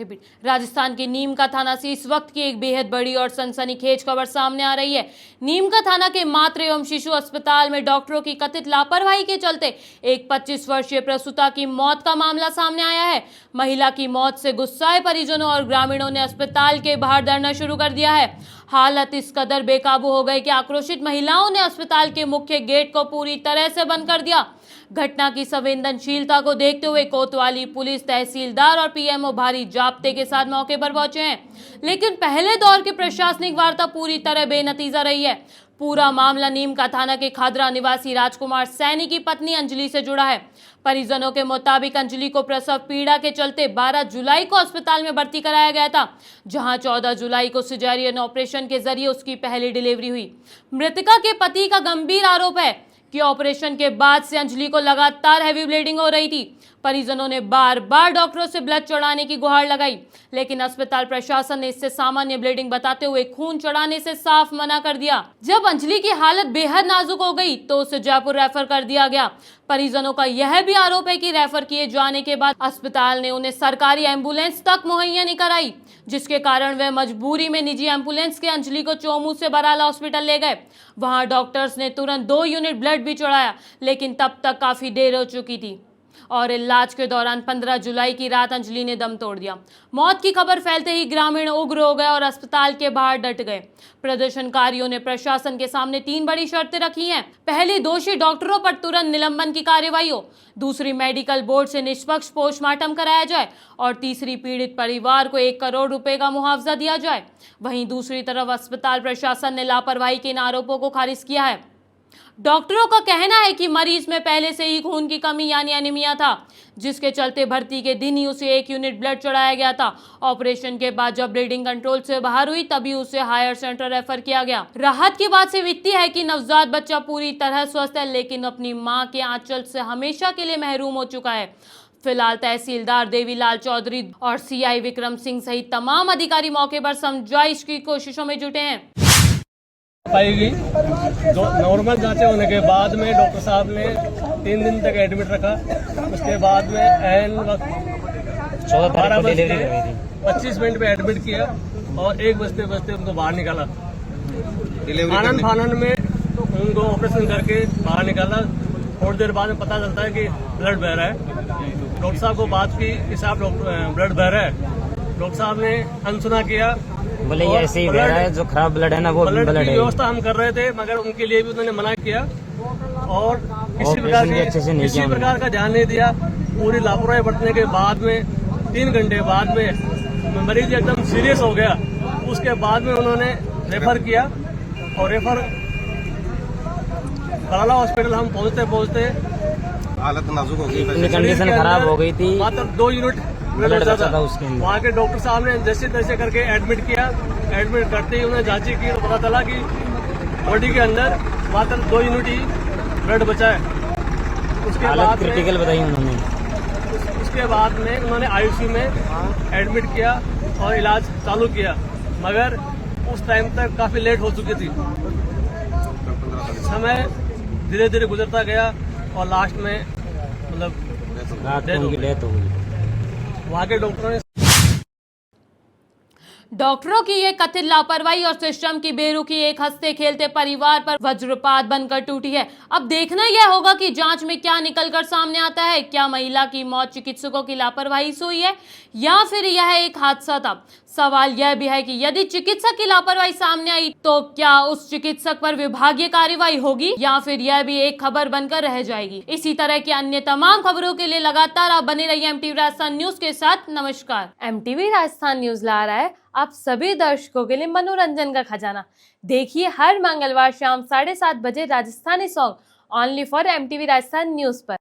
राजस्थान के नीम का थाना से इस वक्त की एक बेहद बड़ी और सनसनीखेज खबर सामने आ रही है। नीम का थाना के मातृ एवं शिशु अस्पताल में डॉक्टरों की कथित लापरवाही के चलते एक 25 वर्षीय प्रसूता की मौत का मामला सामने आया है। महिला की मौत से गुस्साए परिजनों और ग्रामीणों ने अस्पताल के बाहर धरना शुरू कर दिया है। हालत इस कदर बेकाबू हो गई कि आक्रोशित महिलाओं ने अस्पताल के मुख्य गेट को पूरी तरह से बंद कर दिया। घटना की संवेदनशीलता को देखते हुए कोतवाली पुलिस, तहसीलदार और पीएमओ भारी जाब्ते के साथ मौके पर पहुंचे हैं, लेकिन पहले दौर की प्रशासनिक वार्ता पूरी तरह बेनतीजा रही है। पूरा मामला नीम का थाना के खादरा निवासी राजकुमार सैनी की पत्नी अंजलि से जुड़ा है। परिजनों के मुताबिक अंजलि को प्रसव पीड़ा के चलते 12 जुलाई को अस्पताल में भर्ती कराया गया था, जहां 14 जुलाई को सिजेरियन ऑपरेशन के जरिए उसकी पहली डिलीवरी हुई। मृतका के पति का गंभीर आरोप है कि ऑपरेशन के बाद से अंजलि को लगातार हैवी ब्लीडिंग हो रही थी। परिजनों ने बार बार डॉक्टरों से ब्लड चढ़ाने की गुहार लगाई, लेकिन अस्पताल प्रशासन ने इससे सामान्य ब्लीडिंग बताते हुए खून चढ़ाने से साफ मना कर दिया। जब अंजलि की हालत बेहद नाजुक हो गई तो उसे जयपुर रेफर कर दिया गया। परिजनों का यह भी आरोप है कि रेफर किए जाने के बाद अस्पताल ने उन्हें सरकारी एम्बुलेंस तक मुहैया नहीं कराई, जिसके कारण वे मजबूरी में निजी एम्बुलेंस के अंजलि को चोमू से बराला हॉस्पिटल ले गए। वहां डॉक्टर्स ने तुरंत 2 यूनिट ब्लड भी चढ़ाया, लेकिन तब तक काफी देर हो चुकी थी और इलाज के दौरान 15 जुलाई की रात अंजलि ने दम तोड़ दिया। मौत की खबर फैलते ही ग्रामीण उग्र हो गए और अस्पताल के बाहर डट गए। प्रदर्शनकारियों ने प्रशासन के सामने 3 बड़ी शर्तें रखी हैं। पहली, दोषी डॉक्टरों पर तुरंत निलंबन की कार्यवाही हो। दूसरी, मेडिकल बोर्ड से निष्पक्ष पोस्टमार्टम कराया जाए। और तीसरी, पीड़ित परिवार को 1 करोड़ रुपए का मुआवजा दिया जाए। वहीं दूसरी तरफ अस्पताल प्रशासन ने लापरवाही के इन आरोपों को खारिज किया है। डॉक्टरों का कहना है कि मरीज में पहले से ही खून की कमी यानी एनीमिया था, जिसके चलते भर्ती के दिन ही उसे 1 यूनिट ब्लड चढ़ाया गया था। ऑपरेशन के बाद जब ब्लीडिंग कंट्रोल से बाहर हुई तभी उसे हायर सेंटर रेफर किया गया। राहत की बात से वित्ती है कि नवजात बच्चा पूरी तरह स्वस्थ है, लेकिन अपनी मां के आंचल से हमेशा के लिए महरूम हो चुका है। फिलहाल तहसीलदार देवीलाल चौधरी और सीआई विक्रम सिंह सहित तमाम अधिकारी मौके पर समझाइश की कोशिशों में जुटे हैं। पाई गई। नॉर्मल जांचें होने के बाद में डॉक्टर साहब ने 3 दिन तक एडमिट रखा। उसके बाद में एन वक्त 12 बजे 25 मिनट पे एडमिट किया और 1 बजते बजते उनको बाहर निकाला। आनंद फानन में उनको ऑपरेशन करके बाहर निकाला। थोड़ी देर बाद में पता चलता है कि ब्लड बह रहा है। डॉक्टर साहब को बात की कि साहब ब्लड बह रहा है। डॉक्टर साहब ने अनसुना किया, बोले ये ऐसे ही बह रहा है, जो खराब ब्लड है ना वो ब्लड ब्लड की है। व्यवस्था हम कर रहे थे, मगर उनके लिए भी उन्होंने मना किया और किसी प्रकार का ध्यान नहीं दिया। पूरी लापरवाही बरतने के बाद में 3 घंटे बाद में मरीज एकदम सीरियस हो गया। उसके बाद में उन्होंने रेफर किया और रेफर बराला हॉस्पिटल हम पहुंचते हालत नाजुक हो गई, कंडीशन खराब हो गई थी। मात्र 2 यूनिट ब्लड बचा था उसके अंदर। वहाँ के डॉक्टर साहब ने जैसे तैसे करके एडमिट किया। एडमिट करते ही उन्हें जांची की तो पता चला कि बॉडी के अंदर मात्र 2 यूनिट ही ब्लड बचा है। उसके बाद क्रिटिकल बताई उन्होंने। उसके बाद में उन्होंने आईसीयू में एडमिट किया और इलाज चालू किया, मगर उस टाइम तक काफी लेट हो चुकी थी। समय धीरे धीरे गुजरता गया और लास्ट में मतलब डेथ हो गई। वहाँ के डॉक्टरों की ये कथित लापरवाही और सिस्टम की बेरुखी एक हंसते खेलते परिवार पर वज्रपात बनकर टूटी है। अब देखना यह होगा कि जांच में क्या निकलकर सामने आता है। क्या महिला की मौत चिकित्सकों की लापरवाही से हुई है या फिर यह एक हादसा था। सवाल यह भी है कि यदि चिकित्सक की लापरवाही सामने आई तो क्या उस चिकित्सक पर विभागीय कार्रवाई होगी या फिर यह भी एक खबर बनकर रह जाएगी। इसी तरह की अन्य तमाम खबरों के लिए लगातार आप बने रहिए एमटीवी राजस्थान न्यूज के साथ। नमस्कार। एमटीवी राजस्थान न्यूज ला रहा है आप सभी दर्शकों के लिए मनोरंजन का खजाना। देखिए हर मंगलवार शाम 7:30 बजे Rajasthani song only for MTV Rajasthan news पर।